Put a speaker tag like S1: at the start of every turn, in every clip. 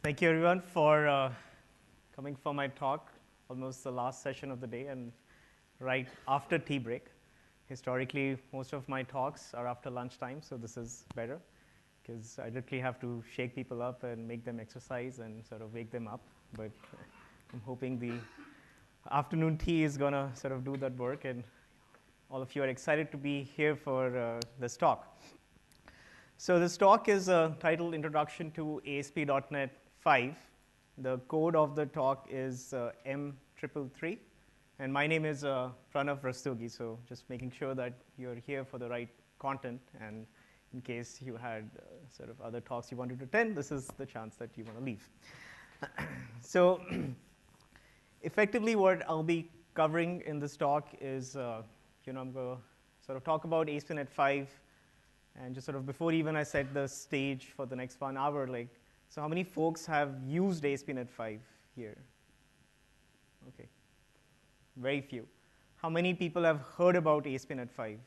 S1: Thank you, everyone, for coming for my talk, almost the last session of the day, and right after tea break. Historically, most of my talks are after lunchtime, so this is better, because I literally have to shake people up and make them exercise and sort of wake them up. But I'm hoping the afternoon tea is going to sort of do that work, and all of you are excited to be here for this talk. So this talk is titled Introduction to ASP.NET 5. The code of the talk is M333. And my name is Pranav Rastogi, so just making sure that you're here for the right content. And in case you had sort of other talks you wanted to attend, this is the chance that you want to leave. So effectively, what I'll be covering in this talk is, I'm going to sort of talk about ASP.NET 5. And just sort of before even I set the stage for the next 1 hour, so how many folks have used ASP.NET 5 here? Okay, very few. How many people have heard about ASP.NET 5?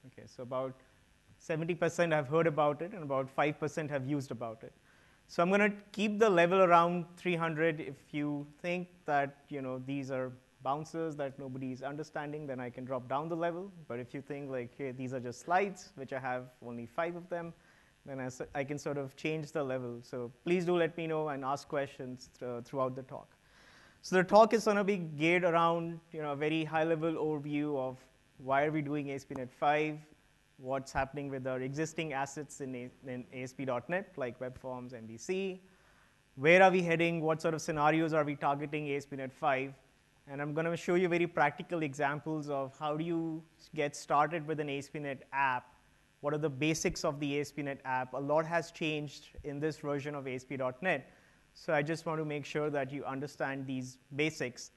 S1: Okay, so about 70% have heard about it, and about 5% have used about it. So I'm going to keep the level around 300. If you think that these are bounces that nobody's understanding, then I can drop down the level. But if you think hey, these are just slides, which I have only 5 of them, then I can sort of change the level. So please do let me know and ask questions throughout the talk. So the talk is going to be geared around a very high-level overview of why are we doing ASP.NET 5, what's happening with our existing assets in ASP.NET, like web forms, MVC, where are we heading, what sort of scenarios are we targeting ASP.NET 5, and I'm going to show you very practical examples of how do you get started with an ASP.NET app, what are the basics of the ASP.NET app. A lot has changed in this version of ASP.NET, so I just want to make sure that you understand these basics,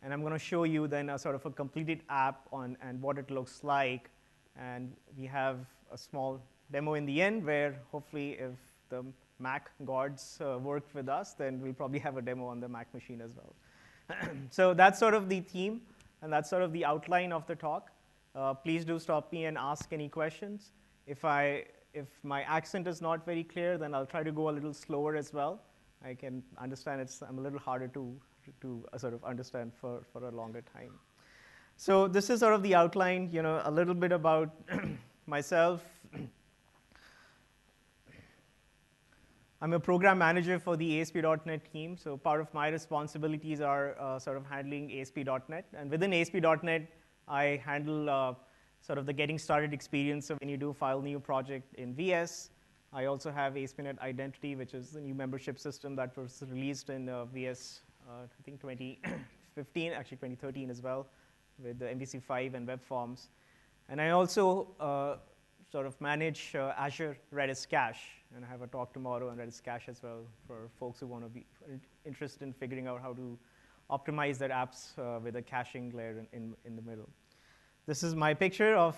S1: and I'm going to show you then a sort of a completed app and what it looks like, and we have a small demo in the end where hopefully if the Mac gods work with us, then we'll probably have a demo on the Mac machine as well. So that's sort of the theme, and that's sort of the outline of the talk. Please do stop me and ask any questions. If my accent is not very clear, then I'll try to go a little slower as well. I can understand I'm a little harder to sort of understand for a longer time. So this is sort of the outline, a little bit about myself. I'm a program manager for the ASP.NET team, so part of my responsibilities are sort of handling ASP.NET. And within ASP.NET, I handle sort of the getting started experience. So when you do file new project in VS, I also have ASP.NET Identity, which is the new membership system that was released in VS, I think 2015, actually 2013 as well, with the MVC5 and web forms. And I also sort of manage Azure Redis Cache, and I have a talk tomorrow on Redis Cache as well for folks who want to be interested in figuring out how to optimize their apps with a caching layer in the middle. This is my picture of,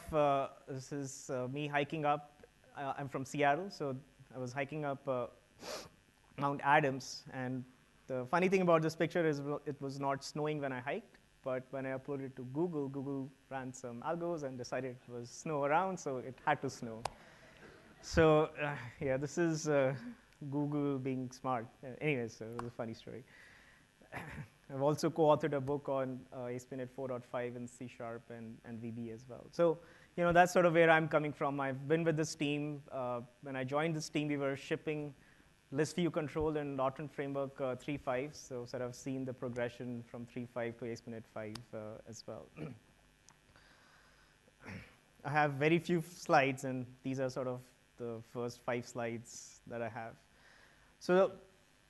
S1: this is me hiking up. I'm from Seattle, so I was hiking up Mount Adams, and the funny thing about this picture is it was not snowing when I hiked, but when I uploaded it to Google, Google ran some algos and decided it was snow around, so it had to snow. So yeah, this is Google being smart. Anyways, so it was a funny story. I've also co-authored a book on ASP.NET 4.5 in C# and VB as well. So that's sort of where I'm coming from. I've been with this team. When I joined this team, we were shipping list view control in .NET Framework 3.5, so sort of seen the progression from 3.5 to ASP.NET 5 as well. I have very few slides, and these are sort of the first 5 slides that I have. So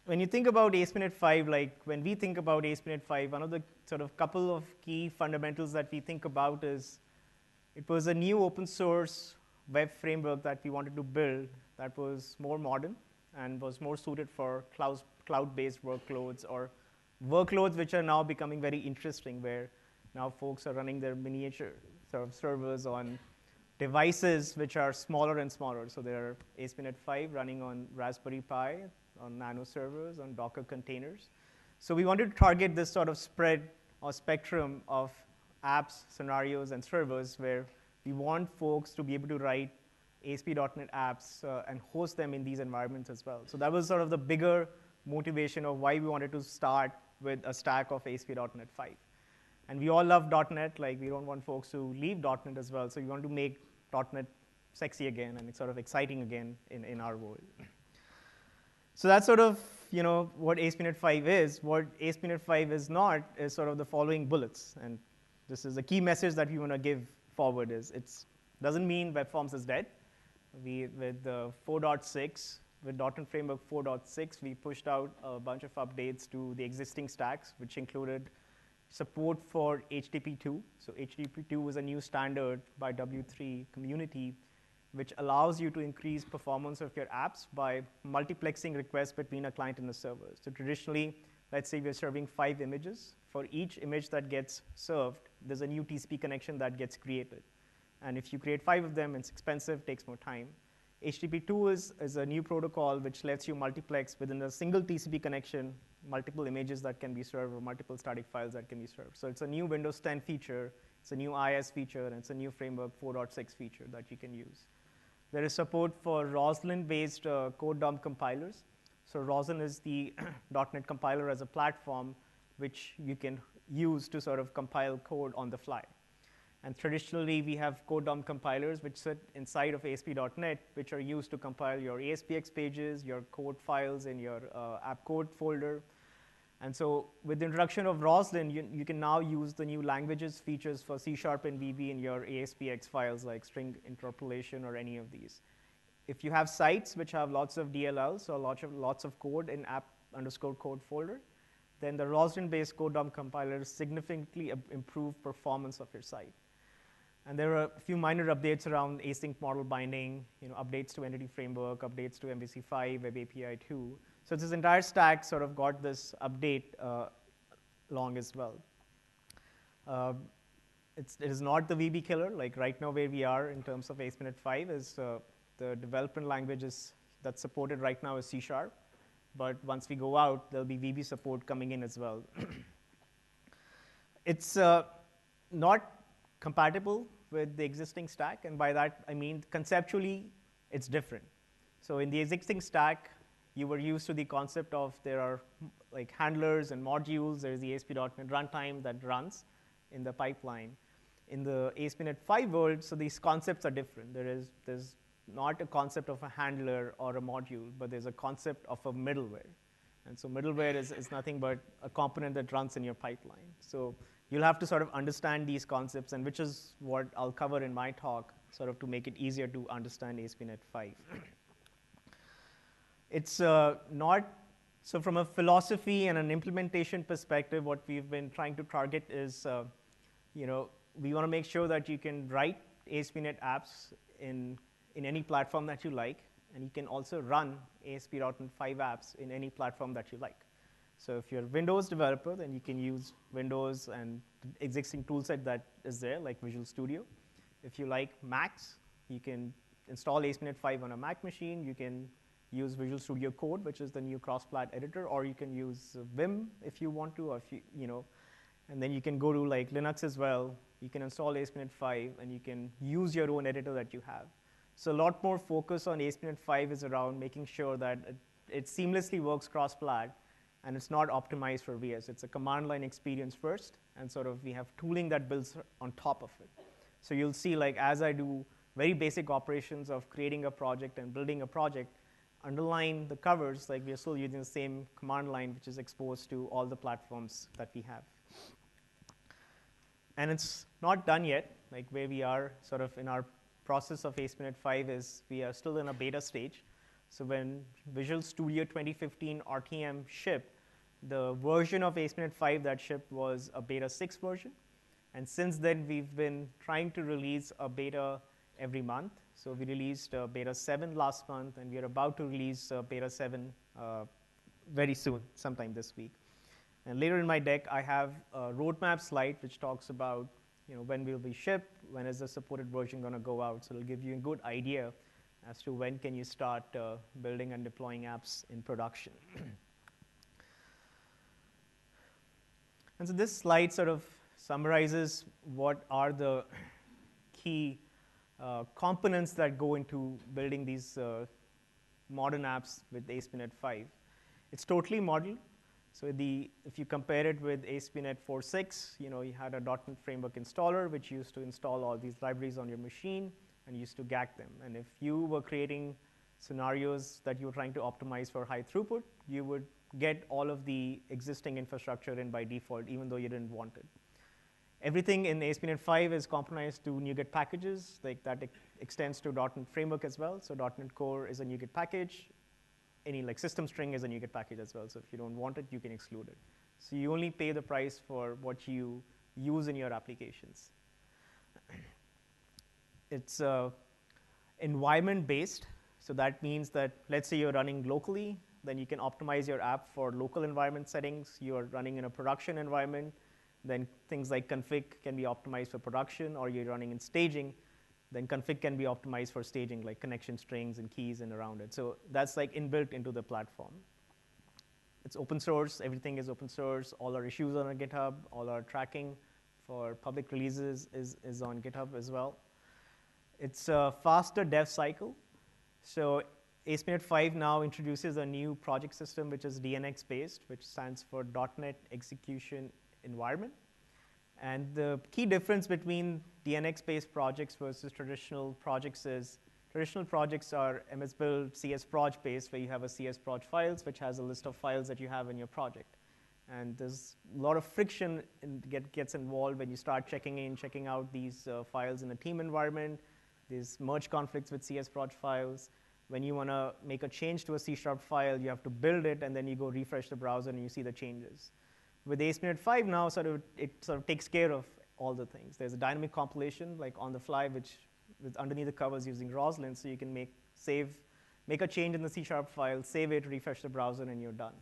S1: when you think about ASP.NET 5, when we think about ASP.NET 5, one of the sort of couple of key fundamentals that we think about is it was a new open source web framework that we wanted to build that was more modern and was more suited for cloud-based workloads or workloads which are now becoming very interesting, where now folks are running their miniature sort of servers on devices which are smaller and smaller. So there are ASP.NET 5 running on Raspberry Pi, on Nano servers, on Docker containers. So we wanted to target this sort of spread or spectrum of apps, scenarios, and servers where we want folks to be able to write ASP.NET apps and host them in these environments as well. So that was sort of the bigger motivation of why we wanted to start with a stack of ASP.NET 5. And we all love .NET, like we don't want folks to leave .NET as well, so we want to make .NET sexy again and it's sort of exciting again in our world. So that's sort of what ASP.NET 5 is. What ASP.NET 5 is not is sort of the following bullets. And this is the key message that we want to give forward is it doesn't mean web forms is dead. With 4.6, with .NET Framework 4.6, we pushed out a bunch of updates to the existing stacks, which included support for HTTP2. So HTTP2 was a new standard by W3 community, which allows you to increase performance of your apps by multiplexing requests between a client and a server. So traditionally, let's say we're serving 5 images. For each image that gets served, there's a new TCP connection that gets created. And if you create 5 of them, it's expensive, takes more time. HTTP2 is a new protocol which lets you multiplex within a single TCP connection multiple images that can be served or multiple static files that can be served. So it's a new Windows 10 feature, it's a new IS feature, and it's a new Framework 4.6 feature that you can use. There is support for Roslyn-based code dump compilers. So Roslyn is the .NET compiler as a platform which you can use to sort of compile code on the fly. And traditionally, we have code dump compilers which sit inside of ASP.NET, which are used to compile your ASPX pages, your code files in your app code folder. And so with the introduction of Roslyn, you can now use the new languages features for C# and VB in your ASPX files like string interpolation or any of these. If you have sites which have lots of DLLs or lots of code in app_code folder, then the Roslyn-based code dump compilers significantly improve performance of your site. And there are a few minor updates around async model binding, updates to Entity Framework, updates to MVC5, Web API 2. So this entire stack sort of got this update along as well. It is not the VB killer. Like right now where we are in terms of ASP.NET 5 is the development languages that's supported right now is C#. But once we go out, there'll be VB support coming in as well. It's not compatible with the existing stack, and by that I mean conceptually it's different. So in the existing stack, you were used to the concept of there are like handlers and modules. There's the ASP.NET runtime that runs in the pipeline. In the ASP.NET 5 world, so these concepts are different. There's not a concept of a handler or a module, but there's a concept of a middleware. And so middleware is nothing but a component that runs in your pipeline. So you'll have to sort of understand these concepts, and which is what I'll cover in my talk, sort of to make it easier to understand ASP.NET 5. It's not, so from a philosophy and an implementation perspective, what we've been trying to target is, we want to make sure that you can write ASP.NET apps in any platform that you like, and you can also run ASP.NET 5 apps in any platform that you like. So if you're a Windows developer, then you can use Windows and the existing toolset that is there, like Visual Studio. If you like Macs, you can install ASP.NET 5 on a Mac machine. You can use Visual Studio Code, which is the new cross-plat editor, or you can use Vim if you want to, or if and then you can go to like Linux as well. You can install ASP.NET 5, and you can use your own editor that you have. So a lot more focus on ASP.NET 5 is around making sure that it seamlessly works cross-plat, and it's not optimized for VS. It's a command line experience first, and sort of we have tooling that builds on top of it. So you'll see, like, as I do very basic operations of creating a project and building a project, underlying the covers, like we are still using the same command line, which is exposed to all the platforms that we have. And it's not done yet. Like where we are sort of in our process of ASP.NET 5 is we are still in a beta stage. So when Visual Studio 2015 RTM shipped, the version of ASP.NET 5 that shipped was a beta 6 version. And since then, we've been trying to release a beta every month. So we released beta 7 last month, and we are about to release beta 7 very soon, sometime this week. And later in my deck, I have a roadmap slide which talks about when will we ship, when is the supported version going to go out. So it'll give you a good idea as to when can you start building and deploying apps in production. And so this slide sort of summarizes what are the key components that go into building these modern apps with ASP.NET 5. It's totally modular. So if you compare it with ASP.NET 4.6, you had a .NET Framework installer, which used to install all these libraries on your machine and used to GAC them. And if you were creating scenarios that you were trying to optimize for high throughput, you would get all of the existing infrastructure in by default, even though you didn't want it. Everything in ASP.NET 5 is compromised to NuGet packages. Like that extends to .NET Framework as well. So .NET Core is a NuGet package. Any like system string is a NuGet package as well. So if you don't want it, you can exclude it. So you only pay the price for what you use in your applications. It's environment-based. So that means that, let's say you're running locally, then you can optimize your app for local environment settings. You're running in a production environment, then things like config can be optimized for production, or you're running in staging, then config can be optimized for staging, like connection strings and keys and around it. So that's like inbuilt into the platform. It's open source. Everything is open source. All our issues are on GitHub. All our tracking for public releases is on GitHub as well. It's a faster dev cycle. So ASP.NET 5 now introduces a new project system, which is DNX-based, which stands for .NET Execution Environment. And the key difference between DNX-based projects versus traditional projects is traditional projects are MS-build CS-proj-based, where you have a CS-proj files, which has a list of files that you have in your project. And there's a lot of friction gets involved when you start checking in, checking out these files in a team environment. There's merge conflicts with CS-proj files. When you want to make a change to a C# file, you have to build it, and then you go refresh the browser, and you see the changes. With ASP.NET 5 now, it sort of takes care of all the things. There's a dynamic compilation, like on the fly, which with underneath the covers using Roslyn, so you can make a change in the C# file, save it, refresh the browser, and you're done.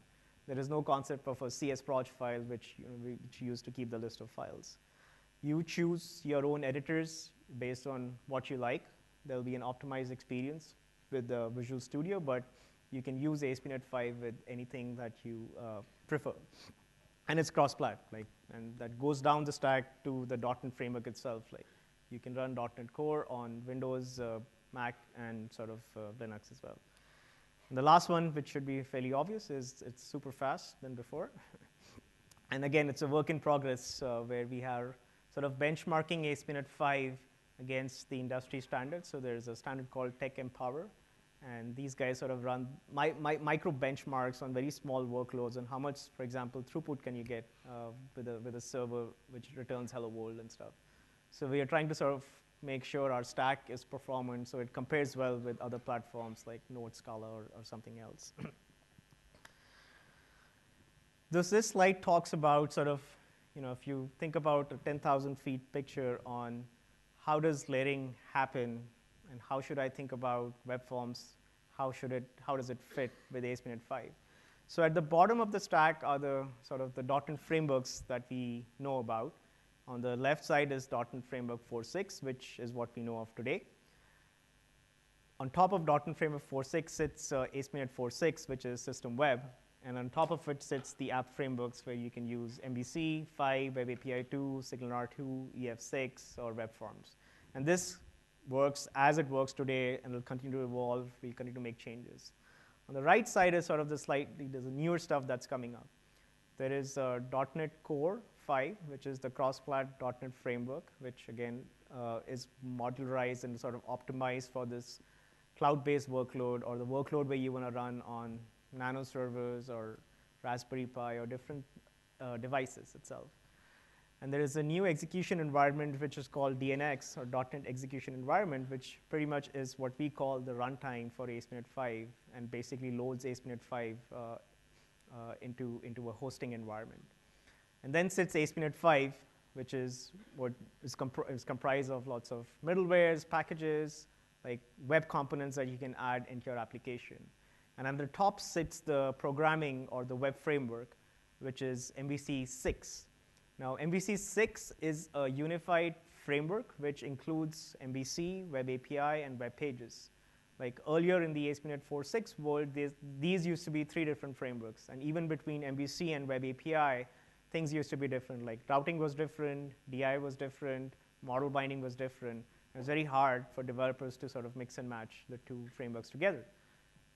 S1: There is no concept of a CS-proj file, which you use to keep the list of files. You choose your own editors based on what you like. There'll be an optimized experience with Visual Studio, but you can use ASP.NET 5 with anything that you prefer. And it's cross-plat, and that goes down the stack to the .NET Framework itself. Like, you can run .NET Core on Windows, Mac, and sort of Linux as well. And the last one, which should be fairly obvious, is it's super fast than before. And again, it's a work in progress where we are sort of benchmarking ASP.NET 5 against the industry standards. So there's a standard called Tech Empower. And these guys sort of run micro benchmarks on very small workloads and how much, for example, throughput can you get with a server which returns hello world and stuff. So we are trying to sort of make sure our stack is performant so it compares well with other platforms like Node, Scala, or something else. This slide talks about sort of, if you think about a 10,000 feet picture on how does layering happen and how should I think about web forms, how does it fit with ASP.NET 5? So at the bottom of the stack are the sort of the .NET frameworks that we know about. On the left side is .NET Framework 4.6, which is what we know of today. On top of .NET Framework 4.6 sits ASP.NET 4.6, which is System Web. And on top of it sits the app frameworks where you can use MVC, 5, Web API 2, SignalR2, EF6, or web forms. And this works as it works today, and will continue to evolve. We'll continue to make changes. On the right side is sort of there's a newer stuff that's coming up. There is .NET Core 5, which is the cross-plat .NET framework, which again is modularized and sort of optimized for this cloud-based workload or the workload where you want to run on nano servers or Raspberry Pi or different devices itself. And there is a new execution environment which is called DNX, or .NET Execution Environment, which pretty much is what we call the runtime for ASP.NET 5 and basically loads ASP.NET 5 into a hosting environment. And then sits ASP.NET 5, which is what is comprised of lots of middlewares, packages, like web components that you can add into your application. And on the top sits the programming or the web framework, which is MVC 6. Now, MVC 6 is a unified framework which includes MVC, Web API, and web pages. Like earlier in the ASP.NET 4.6 world, these used to be 3 different frameworks. And even between MVC and Web API, things used to be different. Like routing was different, DI was different, model binding was different. It's very hard for developers to sort of mix and match the two frameworks together.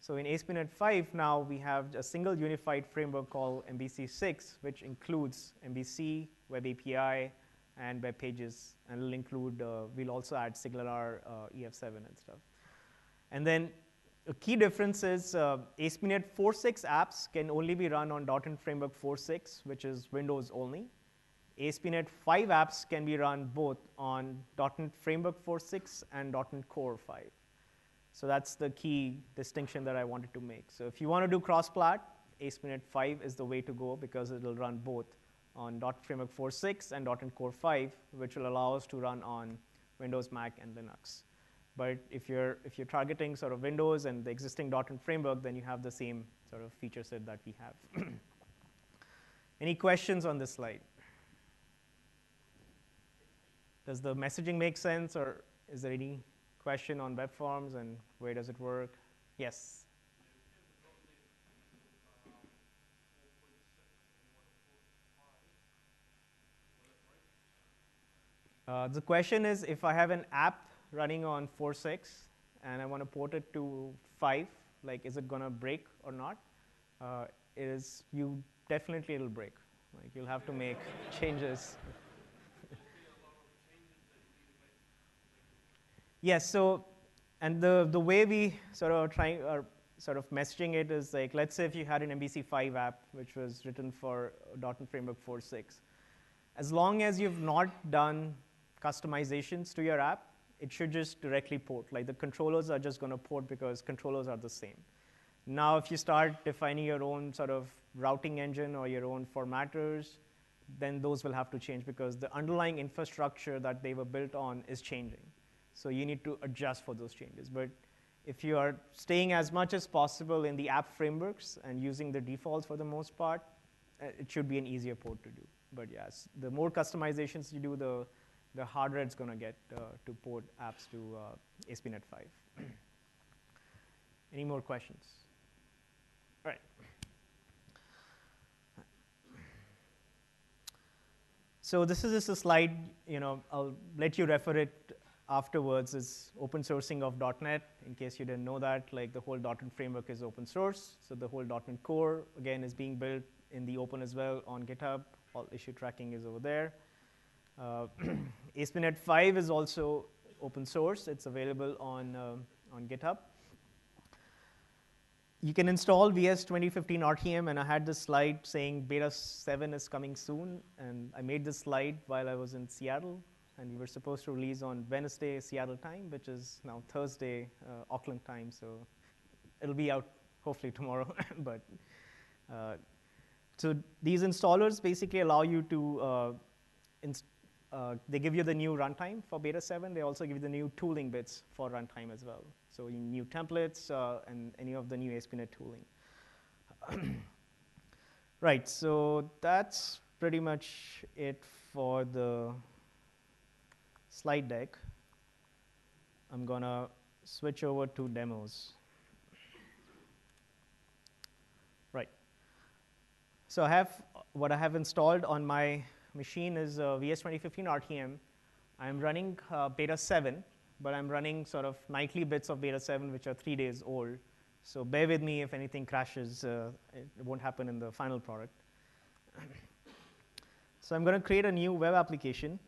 S1: So in ASP.NET 5 now, we have a single unified framework called MVC6, which includes MVC, Web API, and web pages. And it'll include, we'll also add SignalR, EF7 and stuff. And then a key difference is ASP.NET 4.6 apps can only be run on .NET Framework 4.6, which is Windows only. ASP.NET 5 apps can be run both on .NET Framework 4.6 and .NET Core 5. So that's the key distinction that I wanted to make. So if you want to do cross-plat, ASP.NET 5 is the way to go because it will run both on .NET Framework 4.6 and .NET Core 5, which will allow us to run on Windows, Mac, and Linux. But if you're targeting sort of Windows and the existing .NET Framework, then you have the same sort of feature set that we have. Any questions on this slide? Does the messaging make sense, or is there any question on web forms and where does it work? Yes. The question is, if I have an app running on 4.6 and I want to port it to 5, like, is it going to break or not? Definitely it'll break. Like, you'll have to make changes. Yes, so, and the way we sort of sort of messaging it is like, let's say if you had an MVC5 app, which was written for .NET Framework 4.6, as long as you've not done customizations to your app, it should just directly port. Like, the controllers are just going to port because controllers are the same. Now, if you start defining your own sort of routing engine or your own formatters, then those will have to change because the underlying infrastructure that they were built on is changing. So you need to adjust for those changes. But if you are staying as much as possible in the app frameworks and using the defaults for the most part, it should be an easier port to do. But yes, the more customizations you do, the harder it's going to get to port apps to ASP.NET 5. Any more questions? All right. So this is just a slide, I'll let you refer it afterwards. Is open sourcing of .NET, in case you didn't know that. Like, the whole .NET framework is open source. So the whole .NET Core, again, is being built in the open as well on GitHub. All issue tracking is over there. ASP.NET 5 is also open source. It's available on GitHub. You can install VS 2015 RTM, and I had this slide saying beta 7 is coming soon, and I made this slide while I was in Seattle, and we were supposed to release on Wednesday, Seattle time, which is now Thursday, Auckland time, so it'll be out hopefully tomorrow. But so these installers basically allow you to, they give you the new runtime for beta 7. They also give you the new tooling bits for runtime as well. So new templates and any of the new ASP.NET tooling. Right, so that's pretty much it for the slide deck. I'm going to switch over to demos. Right. So what I have installed on my machine is VS 2015 RTM. I'm running beta 7. But I'm running sort of nightly bits of beta 7, which are 3 days old. So bear with me if anything crashes. It won't happen in the final product. So I'm going to create a new web application.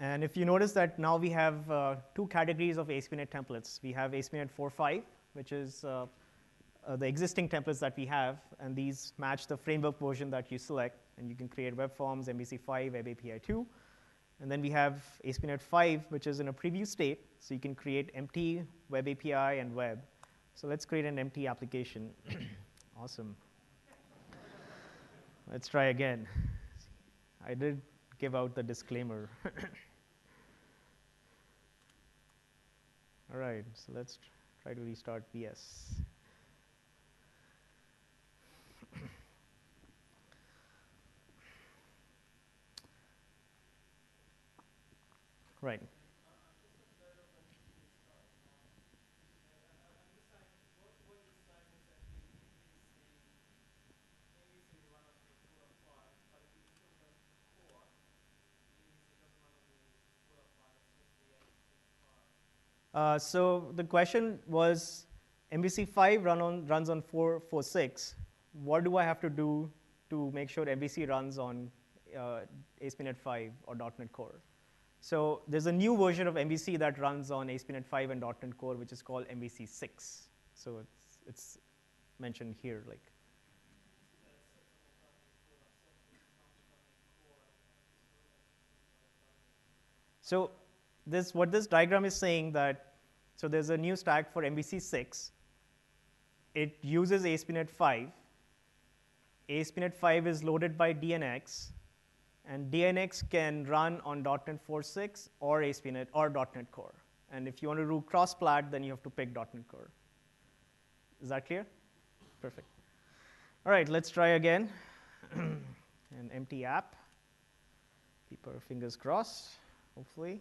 S1: And if you notice that now we have 2 categories of ASP.NET templates. We have ASP.NET 4.5, which is the existing templates that we have, and these match the framework version that you select. And you can create web forms, MVC5, Web API 2. And then we have ASP.NET 5, which is in a preview state. So you can create empty Web API and web. So let's create an empty application. Awesome. Let's try again. I did give out the disclaimer. All right, so let's try to restart VS. Right. So the question was, MVC5 runs on 446. What do I have to do to make sure MVC runs on ASP.NET 5 or .NET Core? So there's a new version of MVC that runs on ASP.NET 5 and .NET Core, which is called MVC6. So it's mentioned here. So what this diagram is saying that, so there's a new stack for MVC6. It uses ASP.NET 5. ASP.NET 5 is loaded by DNX, and DNX can run on .NET 4.6 or ASP.NET or .NET Core. And if you want to do cross-plat, then you have to pick .NET Core. Is that clear? Perfect. All right, let's try again. An empty app. Keep our fingers crossed. Hopefully.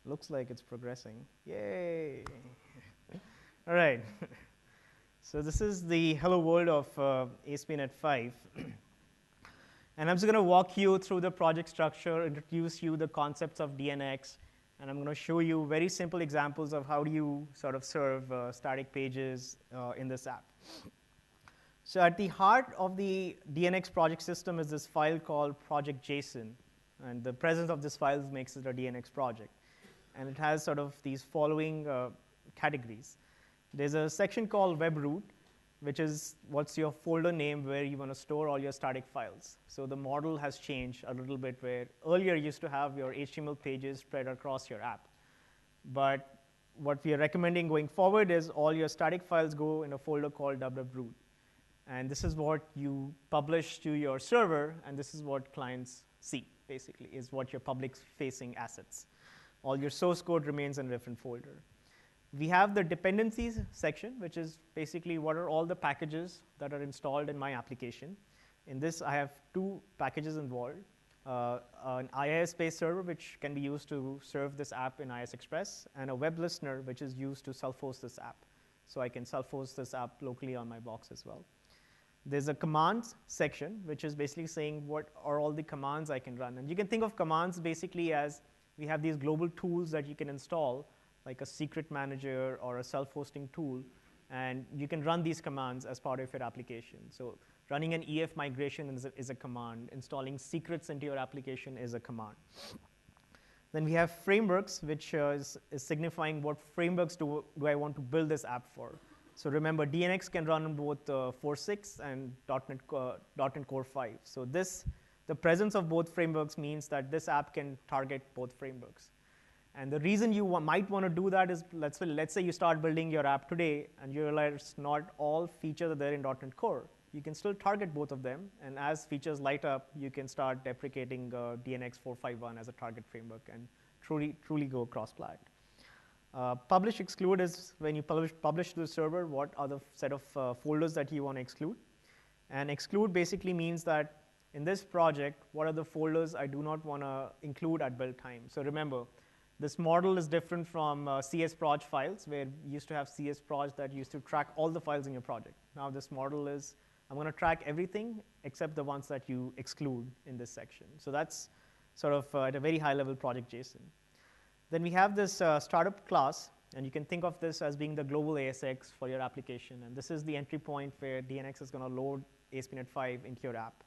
S1: Looks like it's progressing. Yay. All right. So this is the hello world of ASP.NET 5. And I'm just going to walk you through the project structure, introduce you the concepts of DNX, and I'm going to show you very simple examples of how do you sort of serve static pages in this app. So at the heart of the DNX project system is this file called project.json. And the presence of this file makes it a DNX project. And it has sort of these following categories. There's a section called web root, which is what's your folder name where you want to store all your static files. So the model has changed a little bit, where earlier you used to have your HTML pages spread across your app. But what we are recommending going forward is all your static files go in a folder called www.root. And this is what you publish to your server, and this is what clients see, basically, is what your public-facing assets. All your source code remains in a different folder. We have the dependencies section, which is basically what are all the packages that are installed in my application. In this, I have two packages involved. An IIS-based server, which can be used to serve this app in IIS Express, and a web listener, which is used to self-host this app. So I can self-host this app locally on my box as well. There's a commands section, which is basically saying what are all the commands I can run. And you can think of commands basically as we have these global tools that you can install, like a secret manager or a self-hosting tool, and you can run these commands as part of your application. So running an EF migration is a command. Installing secrets into your application is a command. Then we have frameworks, which is signifying what frameworks do I want to build this app for. So remember, DNX can run on both 4.6 and .NET Core 5. So the presence of both frameworks means that this app can target both frameworks. And the reason you might want to do that is, let's say you start building your app today, and you realize not all features are there in .NET Core. You can still target both of them, and as features light up, you can start deprecating DNX 4.5.1 as a target framework and truly go cross-plat. Publish exclude is when you publish to the server what are the set of folders that you want to exclude. And exclude basically means that in this project, what are the folders I do not want to include at build time. So remember, this model is different from csproj files, where you used to have csproj that used to track all the files in your project. Now this model is, I'm going to track everything except the ones that you exclude in this section. So that's sort of at a very high level project.json. Then we have this startup class, and you can think of this as being the global ASX for your application. And this is the entry point where DNX is going to load ASP.NET 5 into your app.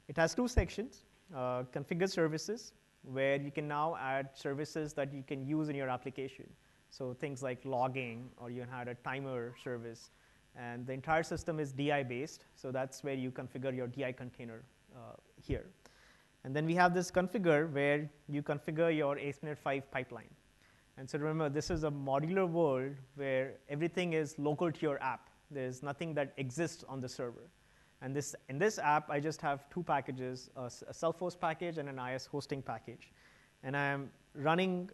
S1: It has two sections, configure services, where you can now add services that you can use in your application. So things like logging, or you had a timer service. And the entire system is DI-based, so that's where you configure your DI container here. And then we have this configure, where you configure your ASP.NET 5 pipeline. And so remember, this is a modular world where everything is local to your app. There's nothing that exists on the server. And in this app, I just have two packages, a self-host package and an IIS hosting package. And I'm running,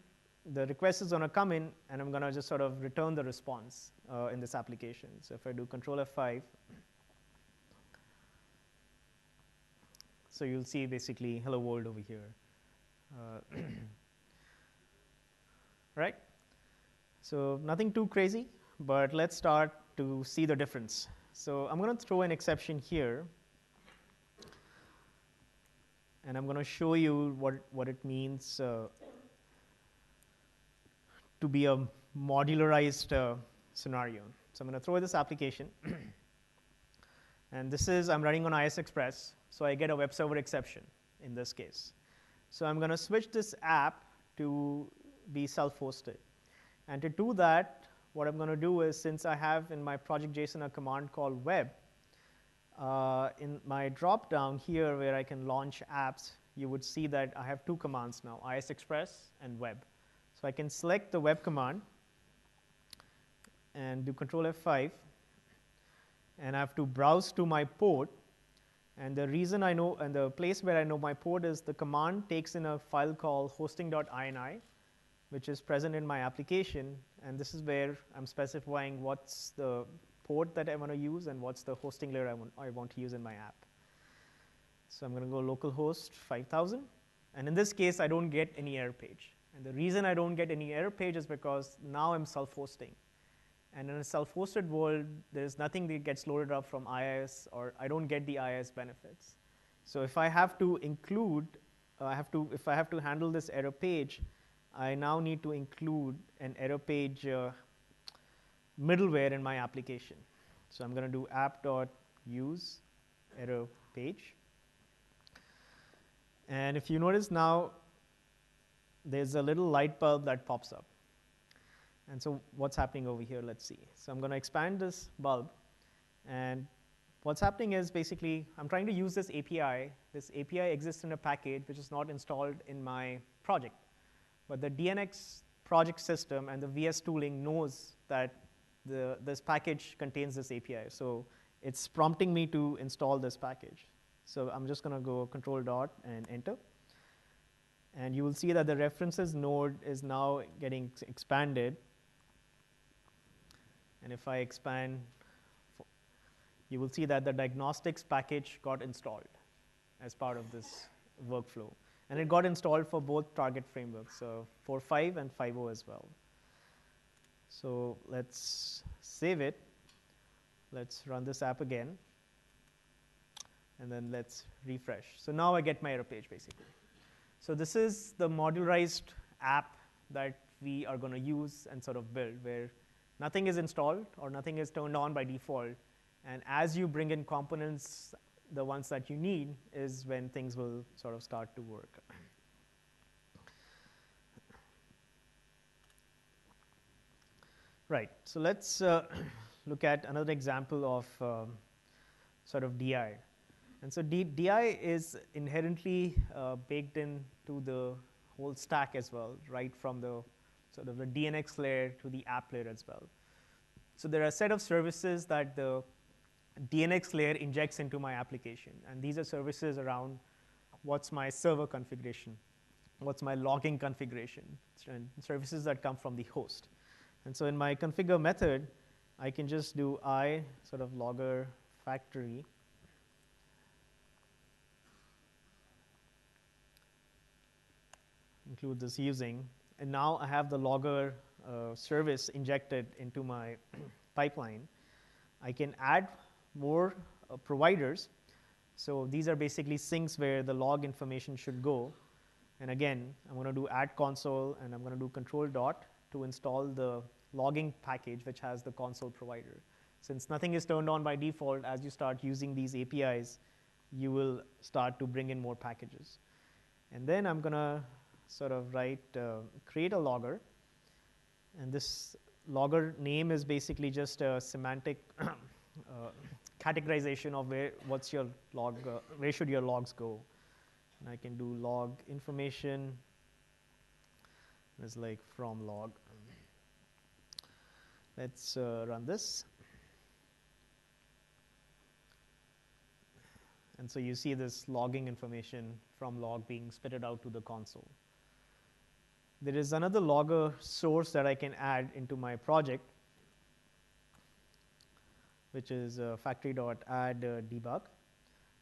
S1: the request is going to come in, and I'm going to just sort of return the response in this application. So if I do Control F5, so you'll see basically hello world over here. Right? So nothing too crazy, but let's start to see the difference. So I'm going to throw an exception here, and I'm going to show you what it means to be a modularized scenario. So I'm going to throw this application. And this is, I'm running on IS Express, so I get a web server exception in this case. So I'm going to switch this app to be self-hosted. And to do that, what I'm going to do is, since I have in my project JSON a command called web, in my drop-down here where I can launch apps, you would see that I have two commands now, IS Express and web. So I can select the web command and do Control F5. And I have to browse to my port. And the reason I know, and the place where I know my port is the command takes in a file called hosting.ini, which is present in my application. And this is where I'm specifying what's the port that I want to use and what's the hosting layer I want to use in my app. So I'm going to go localhost 5000. And in this case, I don't get any error page. And the reason I don't get any error page is because now I'm self-hosting. And in a self-hosted world, there's nothing that gets loaded up from IIS, or I don't get the IIS benefits. So if I have to include, if I have to handle this error page, I now need to include an error page middleware in my application. So I'm going to do app.use error page. And if you notice now, there's a little light bulb that pops up. And so what's happening over here, let's see. So I'm going to expand this bulb. And what's happening is basically, I'm trying to use this API. This API exists in a package which is not installed in my project. But the DNX project system and the VS tooling knows that this package contains this API. So it's prompting me to install this package. So I'm just going to go control dot and enter. And you will see that the references node is now getting expanded. And if I expand, you will see that the diagnostics package got installed as part of this workflow. And it got installed for both target frameworks, so 4.5 and 5.0 as well. So let's save it. Let's run this app again. And then let's refresh. So now I get my error page, basically. So this is the modularized app that we are going to use and sort of build, where nothing is installed or nothing is turned on by default. And as you bring in components, the ones that you need is when things will sort of start to work. Right, so let's look at another example of sort of DI. And so DI is inherently baked into the whole stack as well, right from the sort of the DNX layer to the app layer as well. So there are a set of services that the DNX layer injects into my application. And these are services around what's my server configuration, what's my logging configuration, and services that come from the host. And so in my configure method, I can just do I sort of logger factory. Include this using. And now I have the logger service injected into my pipeline. I can add more providers. So these are basically sinks where the log information should go. And again, I'm going to do add console, and I'm going to do control dot to install the logging package which has the console provider. Since nothing is turned on by default, as you start using these APIs, you will start to bring in more packages. And then I'm going to sort of create a logger. And this logger name is basically just a semantic categorization of what's your log, where should your logs go. And I can do log information. It's like from log. Let's run this. And so you see this logging information from log being spitted out to the console. There is another logger source that I can add into my project, which is factory.add debug.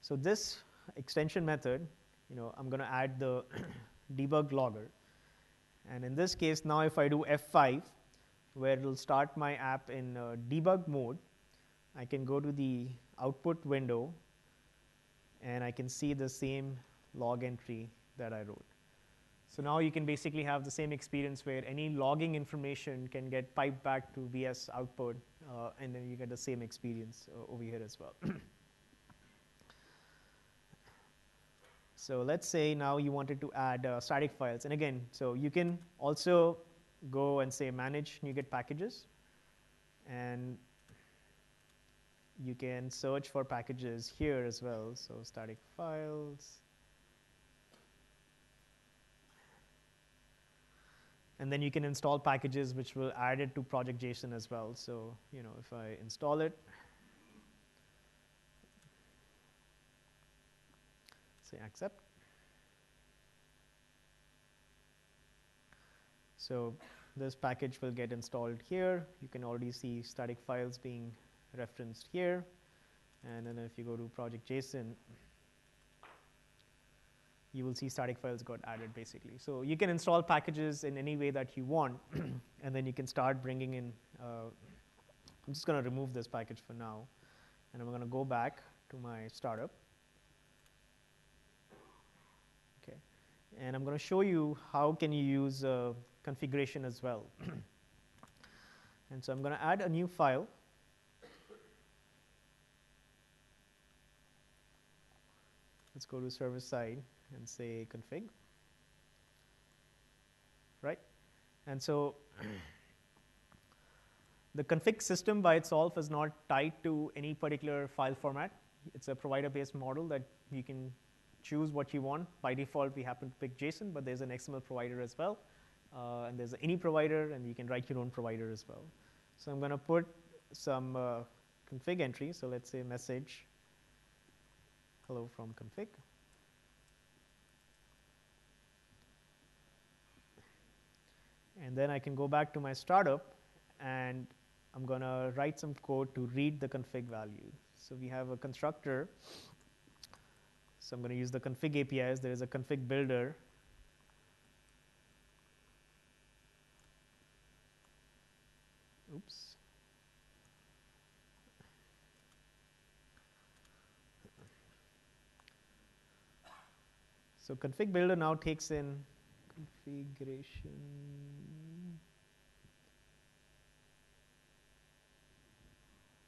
S1: So this extension method, I'm going to add the debug logger. And in this case, now if I do F5, where it will start my app in debug mode, I can go to the output window, and I can see the same log entry that I wrote. So now you can basically have the same experience where any logging information can get piped back to VS output, and then you get the same experience over here as well. So let's say now you wanted to add static files. And again, so you can also go and say manage NuGet packages. And you can search for packages here as well. So static files. And then you can install packages which will add it to project JSON as well. So if I install it, say accept. So this package will get installed here. You can already see static files being referenced here. And then if you go to project JSON, you will see static files got added basically. So you can install packages in any way that you want, and then you can start bringing in, I'm just going to remove this package for now, and I'm going to go back to my startup. Okay, and I'm going to show you how can you use configuration as well. And so I'm going to add a new file. Let's go to server side and say config, right? And so the config system by itself is not tied to any particular file format. It's a provider-based model that you can choose what you want. By default, we happen to pick JSON, but there's an XML provider as well. And there's any provider, and you can write your own provider as well. So I'm going to put some config entry. So let's say message hello from config. And then I can go back to my startup, and I'm going to write some code to read the config value. So we have a constructor. So I'm going to use the config APIs. There is a config builder. Oops. So config builder now takes in configuration.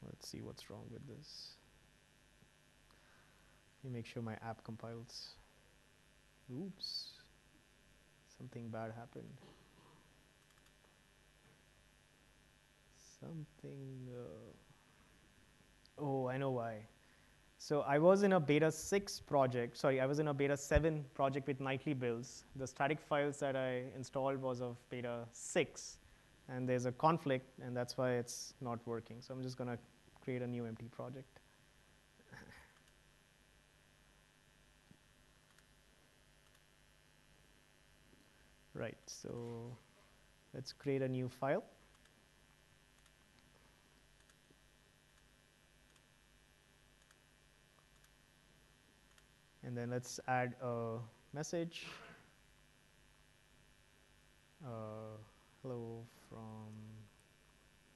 S1: Let's see what's wrong with this. Let me make sure my app compiles. Oops. Something bad happened. Oh, I know why. So I was in a beta 6 project. Sorry, I was in a beta 7 project with nightly builds. The static files that I installed was of beta 6. And there's a conflict, and that's why it's not working. So I'm just going to create a new empty project. Right, so let's create a new file. And then let's add a message. Hello from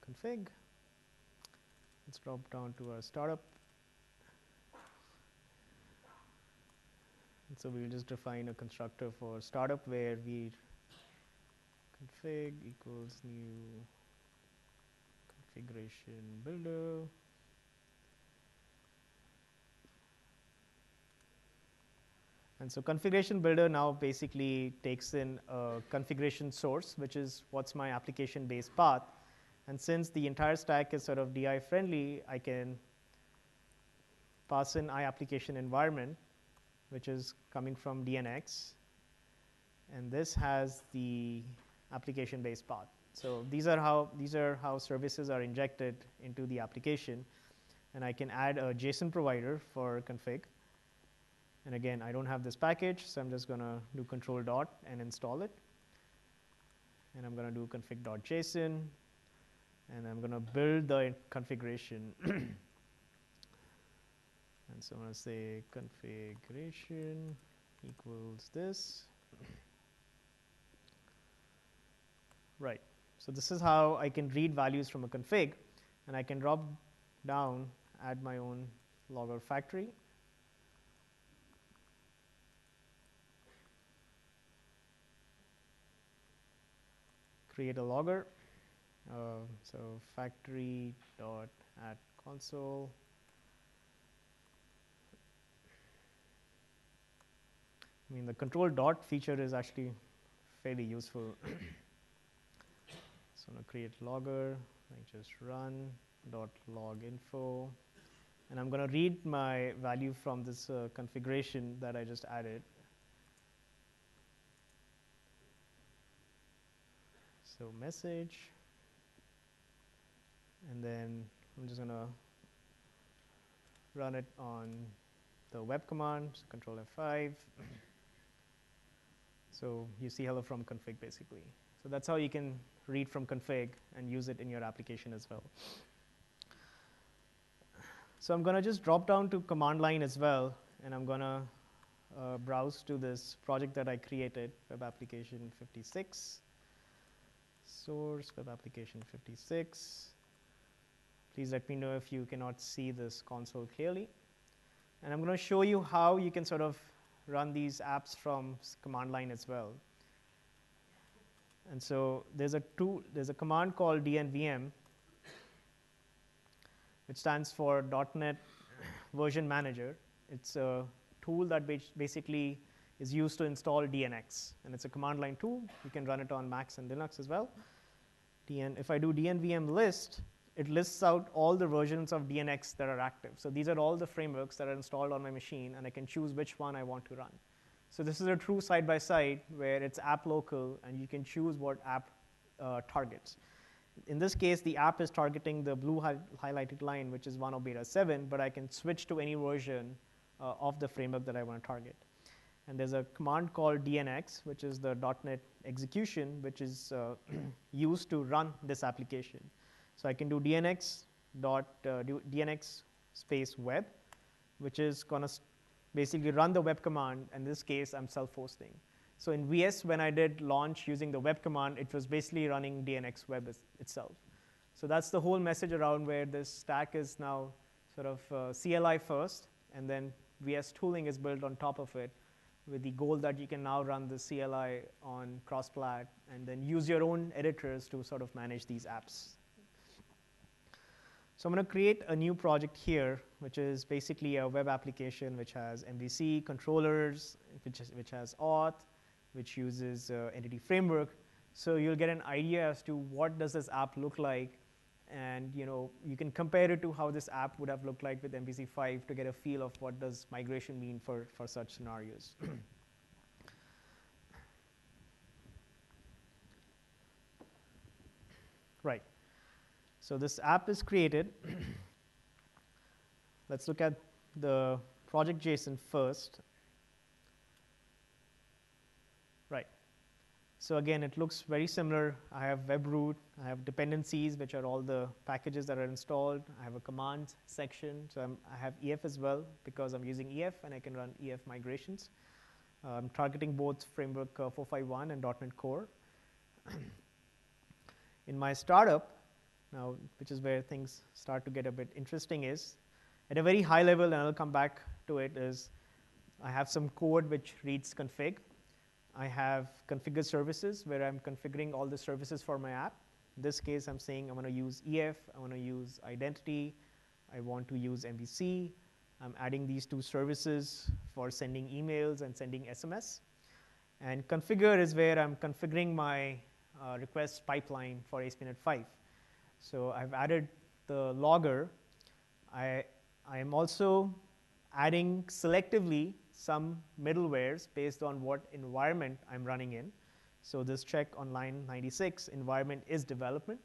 S1: config. Let's drop down to our startup. And so we'll just define a constructor for startup where we config equals new configuration builder. And so configuration builder now basically takes in a configuration source, which is what's my application base path. And since the entire stack is sort of DI friendly, I can pass in iApplication environment, which is coming from DNX. And this has the application base path. So these are how services are injected into the application. And I can add a JSON provider for config. And again, I don't have this package, so I'm just going to do control dot and install it. And I'm going to do config.json. And I'm going to build the configuration. And so I'm going to say configuration equals this. Right. So this is how I can read values from a config. And I can drop down, add my own logger factory. create a logger. So factory dot add console. I mean, the control dot feature is actually fairly useful. So I'm going to create logger, I just run dot log info, and I'm going to read my value from this configuration that I just added. So message, and then I'm just going to run it on the web command, so control F5. So you see hello from config basically. So that's how you can read from config and use it in your application as well. So I'm going to just drop down to command line as well, and I'm going to browse to this project that I created, web application 56, source web application 56. Please let me know if you cannot see this console clearly. And I'm going to show you how you can sort of run these apps from command line as well. And so there's a command called dnvm, which stands for .NET Version Manager. It's a tool that basically is used to install DNX, and it's a command line tool. You can run it on Macs and Linux as well. If I do dnvm list, it lists out all the versions of DNX that are active. So these are all the frameworks that are installed on my machine, and I can choose which one I want to run. So this is a true side-by-side where it's app local, and you can choose what app targets. In this case, the app is targeting the blue highlighted line, which is 1 of beta 7, but I can switch to any version of the framework that I want to target. And there's a command called DNX, which is the .NET execution, which is used to run this application. So I can do DNX space web, which is going to basically run the web command. In this case, I'm self-hosting. So in VS, when I did launch using the web command, it was basically running DNX web itself. So that's the whole message around where this stack is now sort of CLI first, and then VS tooling is built on top of it, with the goal that you can now run the CLI on cross-plat and then use your own editors to sort of manage these apps. So I'm going to create a new project here, which is basically a web application which has MVC controllers, which has auth, which uses entity framework. So you'll get an idea as to what does this app look like, and you can compare it to how this app would have looked like with MVC5 to get a feel of what does migration mean for such scenarios. Right. So this app is created. Let's look at the project JSON first. Right. So again, it looks very similar. I have web root. I have dependencies, which are all the packages that are installed. I have a commands section. So I have EF as well, because I'm using EF, and I can run EF migrations. I'm targeting both Framework 451 and .NET Core. In my startup, now, which is where things start to get a bit interesting, is at a very high level, and I'll come back to it, is I have some code which reads config. I have configured services where I'm configuring all the services for my app. In this case, I'm saying I want to use EF, I want to use identity, I want to use MVC. I'm adding these two services for sending emails and sending SMS. And configure is where I'm configuring my request pipeline for ASP.NET 5. So I've added the logger. I am also adding selectively some middlewares based on what environment I'm running in. So this check on line 96, environment is development.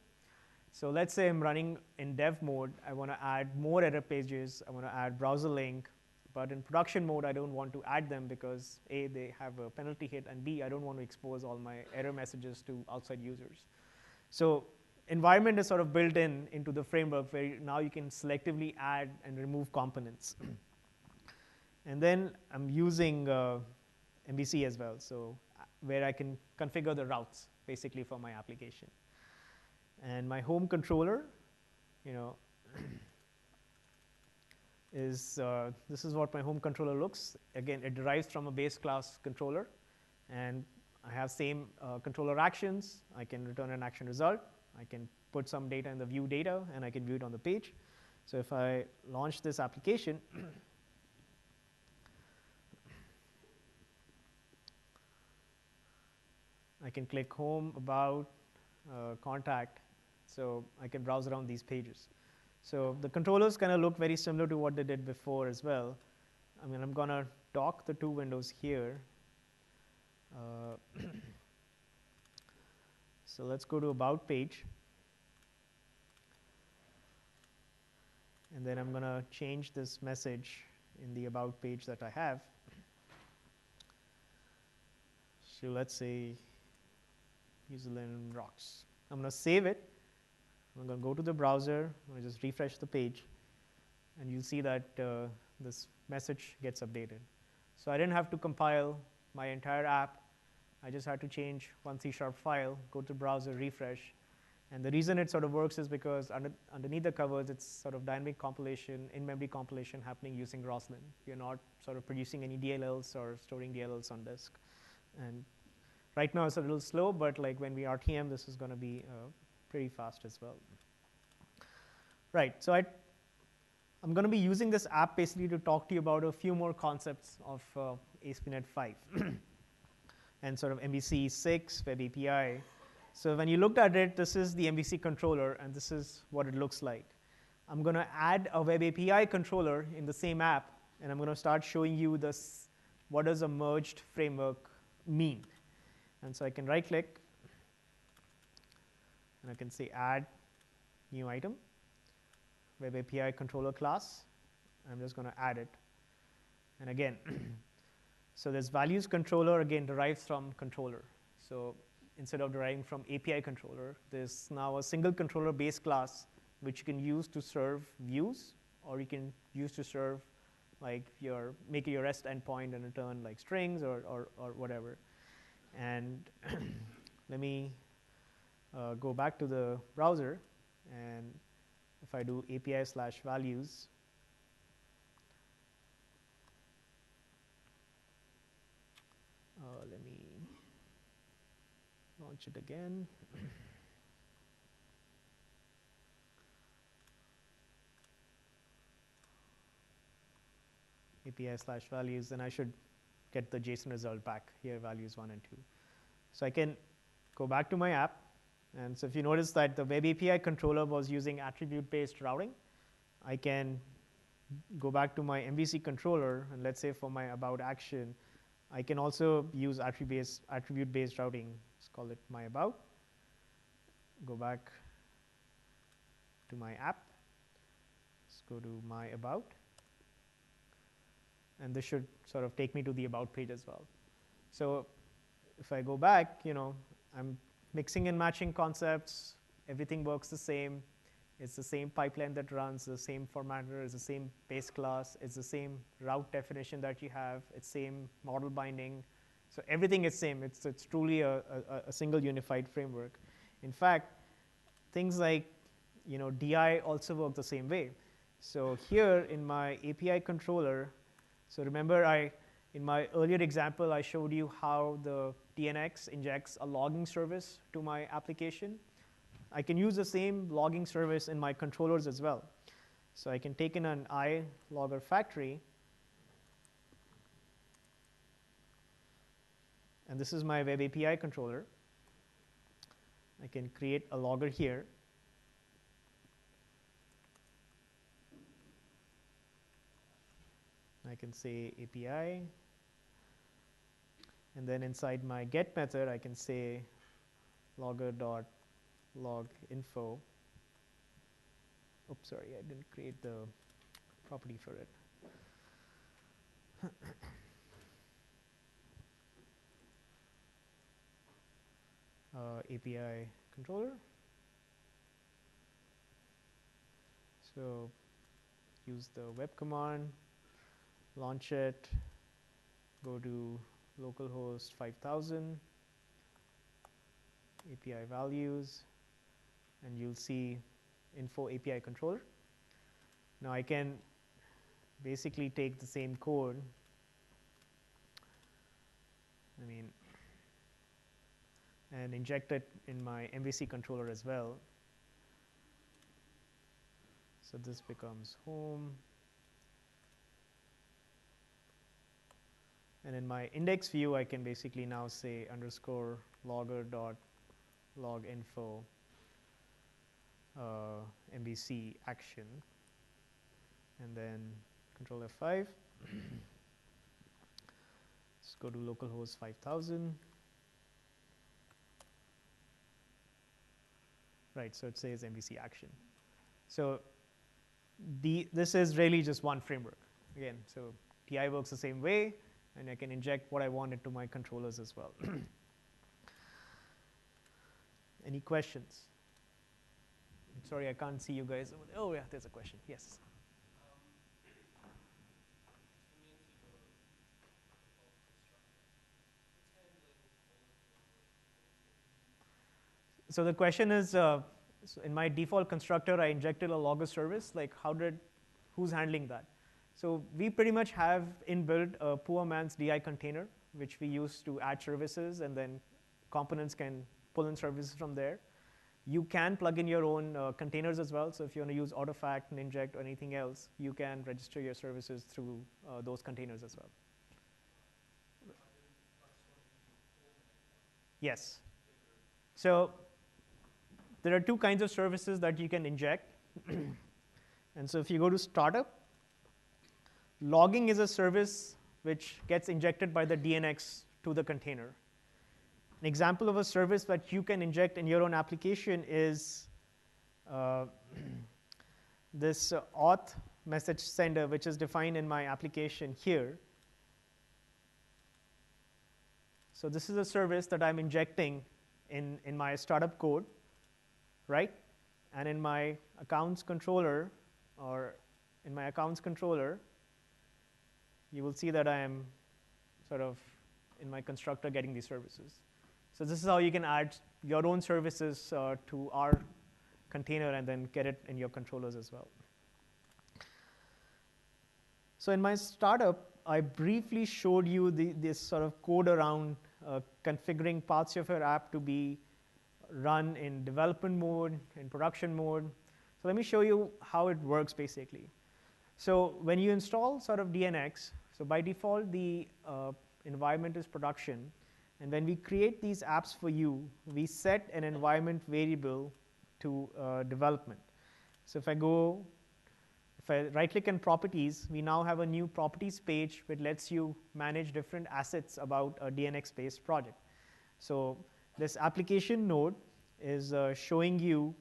S1: So let's say I'm running in dev mode. I want to add more error pages. I want to add browser link. But in production mode, I don't want to add them because A, they have a penalty hit, and B, I don't want to expose all my error messages to outside users. So environment is sort of built into the framework where now you can selectively add and remove components. And then I'm using MVC as well, so where I can configure the routes basically for my application. And my home controller, is this is what my home controller looks. Again, it derives from a base class controller, and I have same controller actions. I can return an action result. I can put some data in the view data, and I can view it on the page. So if I launch this application, I can click home, about, contact. So I can browse around these pages. So the controllers kind of look very similar to what they did before as well. I mean, I'm going to dock the two windows here. So let's go to About page. And then I'm going to change this message in the About page that I have. So let's say New Zealand rocks. I'm going to save it. I'm going to go to the browser. I'm going to just refresh the page. And you'll see that this message gets updated. So I didn't have to compile my entire app. I just had to change one C# file, go to the browser, refresh. And the reason it sort of works is because underneath the covers, it's sort of dynamic compilation, in-memory compilation happening using Roslyn. You're not sort of producing any DLLs or storing DLLs on disk. And right now it's a little slow, but like when we RTM, this is going to be pretty fast as well. Right, so I'm going to be using this app basically to talk to you about a few more concepts of ASP.NET 5 and sort of MVC 6, Web API. So when you looked at it, this is the MVC controller, and this is what it looks like. I'm going to add a Web API controller in the same app, and I'm going to start showing you this, what does a merged framework mean. And so I can right-click, and I can say Add New Item, Web API controller class. I'm just going to add it. And again, so this values controller, again, derives from controller. So instead of deriving from API controller, there's now a single controller base class which you can use to serve views, or you can use to serve like make your REST endpoint and return like strings or whatever. And let me go back to the browser, and if I do API/values, let me launch it again. API/values, then I should get the JSON result back here, values 1 and 2. So I can go back to my app. And so if you notice that the Web API controller was using attribute-based routing, I can go back to my MVC controller, and let's say for my about action, I can also use attribute-based routing. Let's call it my about. Go back to my app. Let's go to my about. And this should sort of take me to the about page as well. So if I go back, I'm mixing and matching concepts. Everything works the same. It's the same pipeline that runs, the same formatter, it's the same base class, it's the same route definition that you have, it's same model binding. So everything is same. It's truly a single unified framework. In fact, things like DI also work the same way. So here in my API controller, so remember in my earlier example, I showed you how the DNX injects a logging service to my application. I can use the same logging service in my controllers as well. So I can take in an iLogger factory, and this is my Web API controller. I can create a logger here. I can say API. And then inside my get method, I can say logger.loginfo. Oops, sorry, I didn't create the property for it. API controller. So use the web command, launch it, go to localhost 5000, API values, and you'll see info API controller. Now I can basically take the same code. and inject it in my MVC controller as well. So this becomes home. And in my index view, I can basically now say underscore logger dot log info MVC action, and then control F5. Let's go to localhost 5000. Right, so it says MVC action. So this is really just one framework. Again, so TI works the same way, and I can inject what I want into my controllers as well. Any questions? Sorry, I can't see you guys. Oh, yeah, there's a question. Yes. So the question is, so in my default constructor, I injected a logger service. Like, who's handling that? So we pretty much have inbuilt a poor man's DI container, which we use to add services, and then components can pull in services from there. You can plug in your own containers as well. So if you want to use Autofact, Ninject, or anything else, you can register your services through those containers as well. Yes. So there are two kinds of services that you can inject. And so if you go to startup, logging is a service which gets injected by the DNX to the container. An example of a service that you can inject in your own application is this auth message sender, which is defined in my application here. So this is a service that I'm injecting in my startup code, right? And in my accounts controller, you will see that I am sort of in my constructor getting these services. So this is how you can add your own services to our container and then get it in your controllers as well. So in my startup, I briefly showed you this sort of code around configuring parts of your app to be run in development mode, in production mode. So let me show you how it works basically. So when you install sort of DNX, so by default the environment is production, and when we create these apps for you, we set an environment variable to development. So if I right click on properties, we now have a new properties page which lets you manage different assets about a DNX based project. So this application node is showing you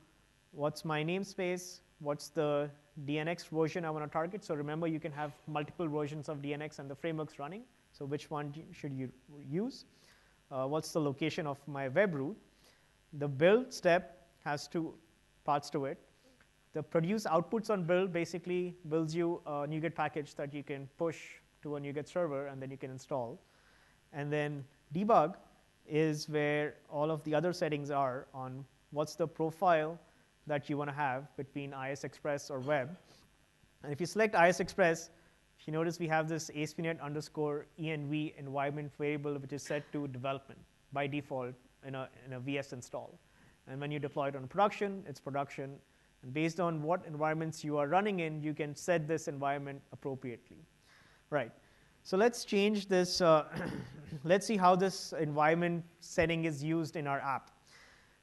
S1: what's my namespace, what's the DNX version I want to target. So remember, you can have multiple versions of DNX and the framework's running. So which one should you use? What's the location of my web root? The build step has two parts to it. The produce outputs on build basically builds you a NuGet package that you can push to a NuGet server, and then you can install. And then debug is where all of the other settings are on what's the profile that you want to have between IS Express or web. And if you select IS Express, if you notice we have this ASP.NET underscore env environment variable which is set to development by default in a VS install. And when you deploy it on production, it's production. And based on what environments you are running in, you can set this environment appropriately. Right. So let's change this. Let's see how this environment setting is used in our app.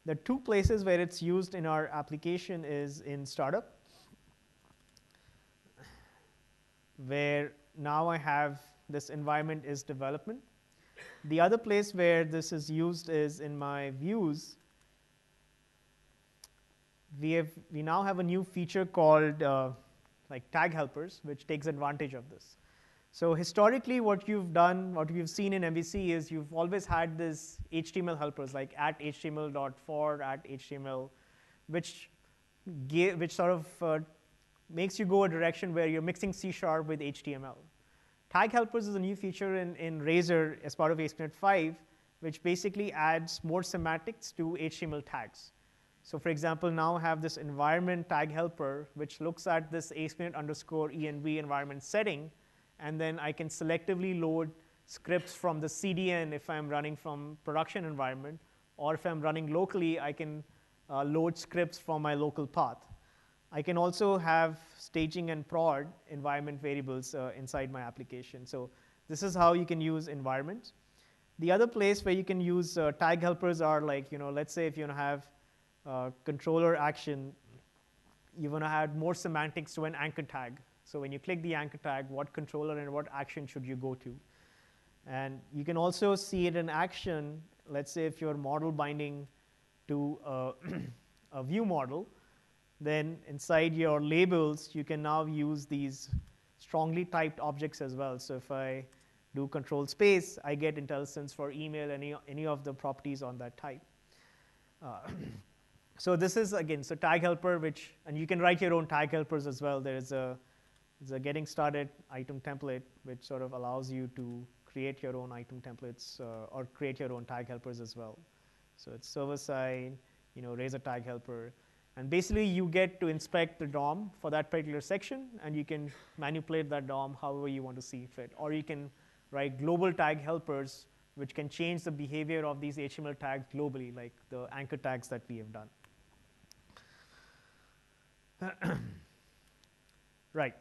S1: The two places where it's used in our application is in startup, where now I have this environment is development. The other place where this is used is in my views. We now have a new feature called like tag helpers, which takes advantage of this. So historically, what you've seen in MVC is you've always had this HTML helpers like @html.for, @html, which sort of makes you go a direction where you're mixing C# with HTML. Tag helpers is a new feature in Razor as part of ASP.NET 5, which basically adds more semantics to HTML tags. So for example, now I have this environment tag helper, which looks at this ASP.NET underscore env environment setting, and then I can selectively load scripts from the CDN if I'm running from production environment, or if I'm running locally, I can load scripts from my local path. I can also have staging and prod environment variables inside my application. So this is how you can use environments. The other place where you can use tag helpers are like, let's say if you want to have controller action, you want to add more semantics to an anchor tag. So when you click the anchor tag, what controller and what action should you go to? And you can also see it in action. Let's say if you're model binding to a view model, then inside your labels, you can now use these strongly typed objects as well. So if I do control space, I get IntelliSense for email, any of the properties on that type. So this is, again, so tag helper, and you can write your own tag helpers as well. There's a getting started item template, which sort of allows you to create your own item templates or create your own tag helpers as well. So it's server side, raise a tag helper. And basically, you get to inspect the DOM for that particular section, and you can manipulate that DOM however you want to see fit. Or you can write global tag helpers, which can change the behavior of these HTML tags globally, like the anchor tags that we have done. Right.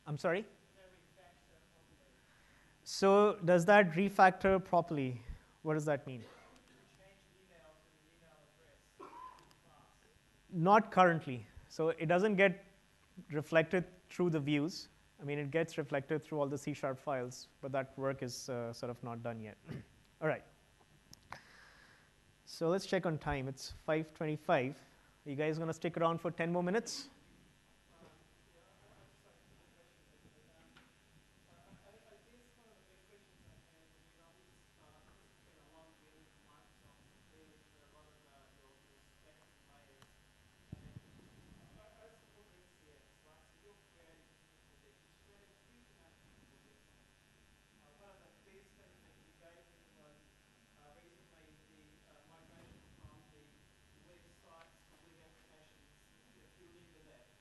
S1: I'm sorry? So does that refactor properly? What does that mean? Not currently. So it doesn't get reflected through the views. I mean, it gets reflected through all the C# files, but that work is sort of not done yet. All right. So let's check on time. It's 5:25. Are you guys going to stick around for 10 more minutes?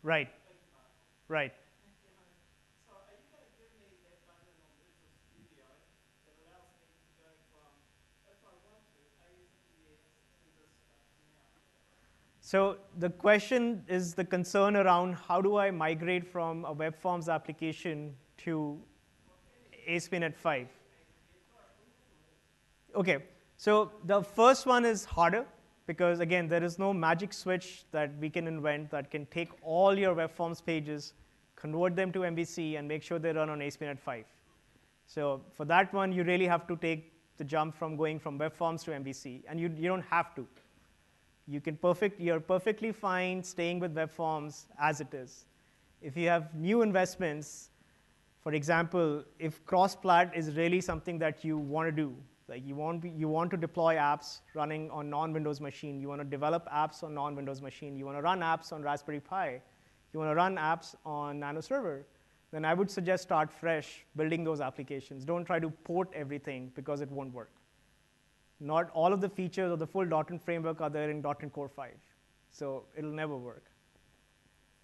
S1: Right. Right.
S2: So are you going to give me that button on Visual Studio that allows me to go from, if I want to, ASPX to this stuff now?
S1: So the question is the concern around how do I migrate from a web forms application to ASP.NET 5? Okay, so the first one is harder because, again, there is no magic switch that we can invent that can take all your web forms pages, convert them to MVC, and make sure they run on ASP.NET 5. So for that one, you really have to take the jump from going from web forms to MVC, and you don't have to. You're perfectly fine staying with web forms as it is. If you have new investments, for example, if cross-plat is really something that you want to do, like you want to deploy apps running on non-Windows machine, you want to develop apps on non-Windows machine, you want to run apps on Raspberry Pi, you want to run apps on Nano Server, then I would suggest start fresh, building those applications. Don't try to port everything because it won't work. Not all of the features of the full .NET framework are there in .NET Core 5. So it'll never work.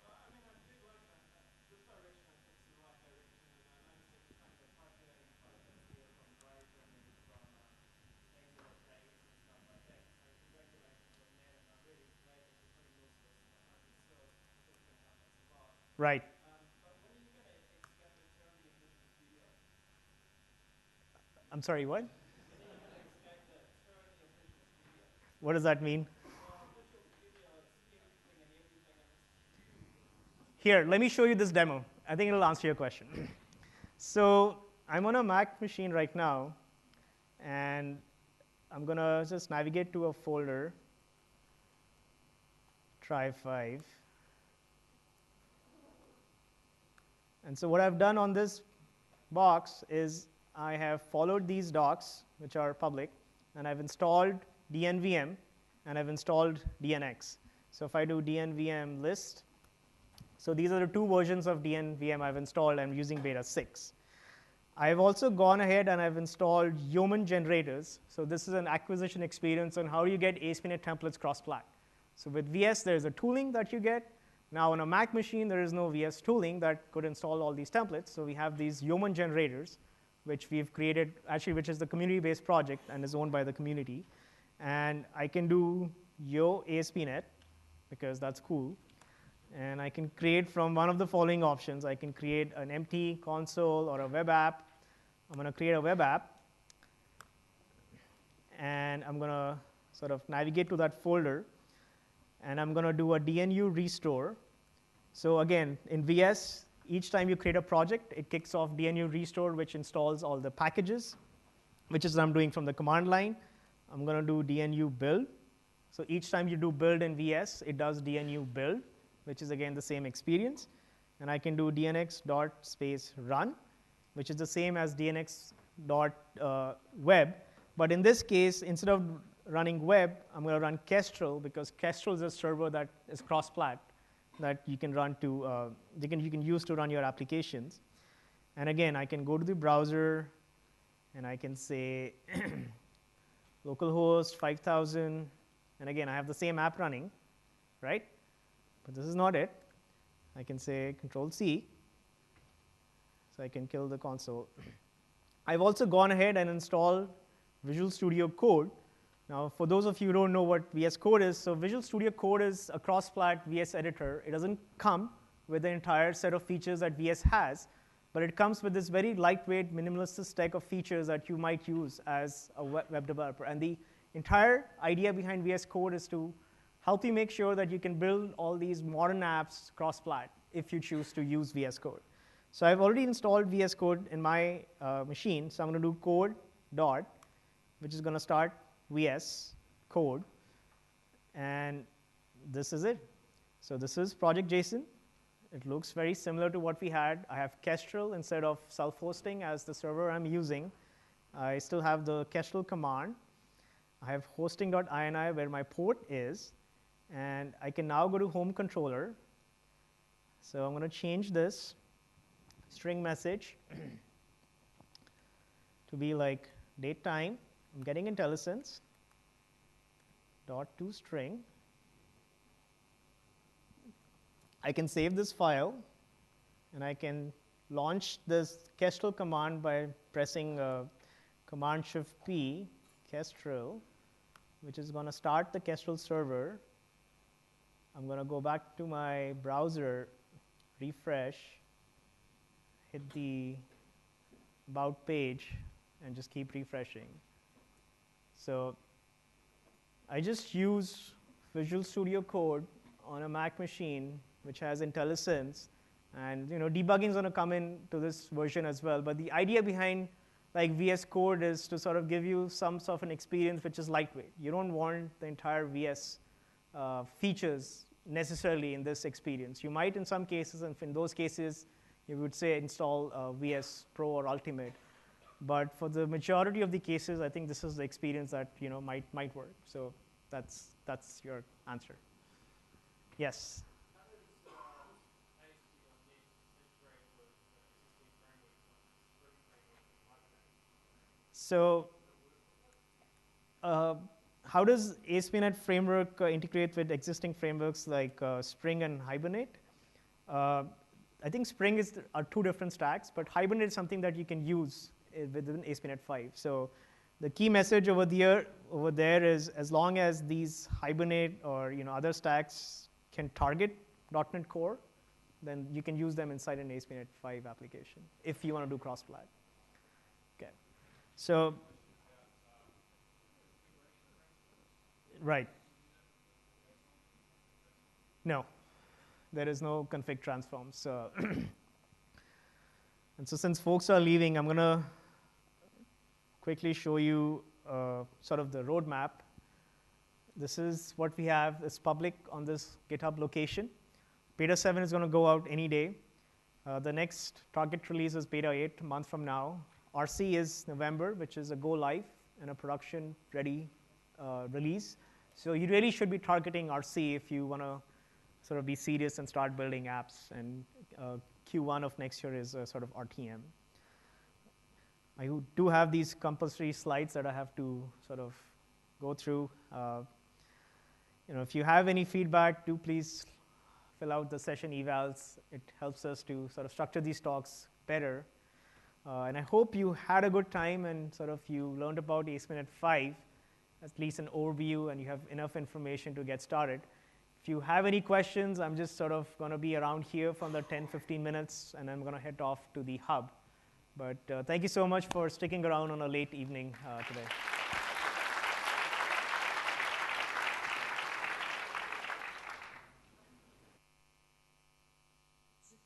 S2: I mean, I do like that. This direction, I think, is the right direction. And I noticed that kind of populating quite a bit here from Brighton and from Angular Base and stuff like that. So congratulations on that. And I'm really glad that you're putting more sort of stuff open source. I think it's going to help us a lot.
S1: Right.
S2: But when are you going to expand internally in Visual Studio?
S1: I'm sorry, what?
S2: When are you going to expand the internally of Visual Studio?
S1: What does that mean?
S2: Visual Studio is everything and everything, and it's huge.
S1: Here, let me show you this demo. I think it'll answer your question. So I'm on a Mac machine right now, and I'm going to just navigate to a folder, try 5. And so what I've done on this box is I have followed these docs, which are public, and I've installed dnvm, and I've installed dnx. So if I do dnvm list, so these are the 2 versions of dnvm I've installed. I'm using beta 6. I've also gone ahead and I've installed Yeoman generators. So this is an acquisition experience on how you get ASP.NET templates cross-plat. So with VS, there's a tooling that you get. Now on a Mac machine, there is no VS tooling that could install all these templates. So we have these Yeoman generators. which we've created, actually, which is the community-based project and is owned by the community. And I can do yo ASP.NET, because that's cool. And I can create from one of the following options. I can create an empty console or a web app. I'm going to create a web app. And I'm going to sort of navigate to that folder. And I'm going to do a DNU restore. So again, in VS, each time you create a project, it kicks off DNU restore, which installs all the packages, which is what I'm doing from the command line. I'm going to do DNU build. So each time you do build in VS, it does DNU build, which is again the same experience. And I can do dnx dot space run, which is the same as dnx dot web. But in this case, instead of running web, I'm going to run Kestrel, because Kestrel is a server that is cross-plat that you can run to, you can use to run your applications. And again, I can go to the browser, and I can say localhost 5000. And again, I have the same app running, right? But this is not it. I can say Control-C, so I can kill the console. I've also gone ahead and installed Visual Studio Code. Now, for those of you who don't know what VS Code is, so Visual Studio Code is a cross-plat VS editor. It doesn't come with the entire set of features that VS has, but it comes with this very lightweight, minimalist stack of features that you might use as a web developer. And the entire idea behind VS Code is to help you make sure that you can build all these modern apps cross-plat if you choose to use VS Code. So I've already installed VS Code in my machine, so I'm going to do code dot, which is going to start VS Code, and this is it. So this is project JSON. It looks very similar to what we had. I have Kestrel instead of self-hosting as the server I'm using. I still have the Kestrel command. I have hosting.ini where my port is, and I can now go to home controller. So I'm going to change this string message to be like date time. I'm getting IntelliSense dot to string. I can save this file, and I can launch this Kestrel command by pressing Command Shift P, Kestrel, which is going to start the Kestrel server. I'm going to go back to my browser, refresh, hit the About page, and just keep refreshing. So I just use Visual Studio Code on a Mac machine, which has IntelliSense, and debugging is going to come into this version as well. But the idea behind like VS Code is to sort of give you some sort of an experience which is lightweight. You don't want the entire VS features necessarily in this experience. You might in some cases, and in those cases, you would say install VS Pro or Ultimate. But for the majority of the cases, I think this is the experience that might work. So that's your answer. Yes.
S2: How does ASP integrate with existing frameworks like Spring Framework and Hibernate?
S1: So how does ASP.NET Framework integrate with existing frameworks like Spring and Hibernate? I think Spring are two different stacks, but Hibernate is something that you can use within ASP.NET 5. So the key message over there is, as long as these Hibernate or other stacks can target .NET Core, then you can use them inside an ASP.NET 5 application if you want to do cross-plat. Okay. So right. No, there is no config transforms. So and so since folks are leaving, I'm going to quickly show you sort of the roadmap. This is what we have. It's public on this GitHub location. Beta 7 is going to go out any day. The next target release is Beta 8, a month from now. RC is November, which is a go live and a production ready release. So you really should be targeting RC if you want to sort of be serious and start building apps. And Q1 of next year is a sort of RTM. I do have these compulsory slides that I have to sort of go through. If you have any feedback, do please fill out the session evals. It helps us to sort of structure these talks better. And I hope you had a good time and sort of you learned about ASP.NET 5, at least an overview, and you have enough information to get started. If you have any questions, I'm just sort of going to be around here for the 10, 15 minutes, and I'm going to head off to the hub. But thank you so much for sticking around on a late evening today.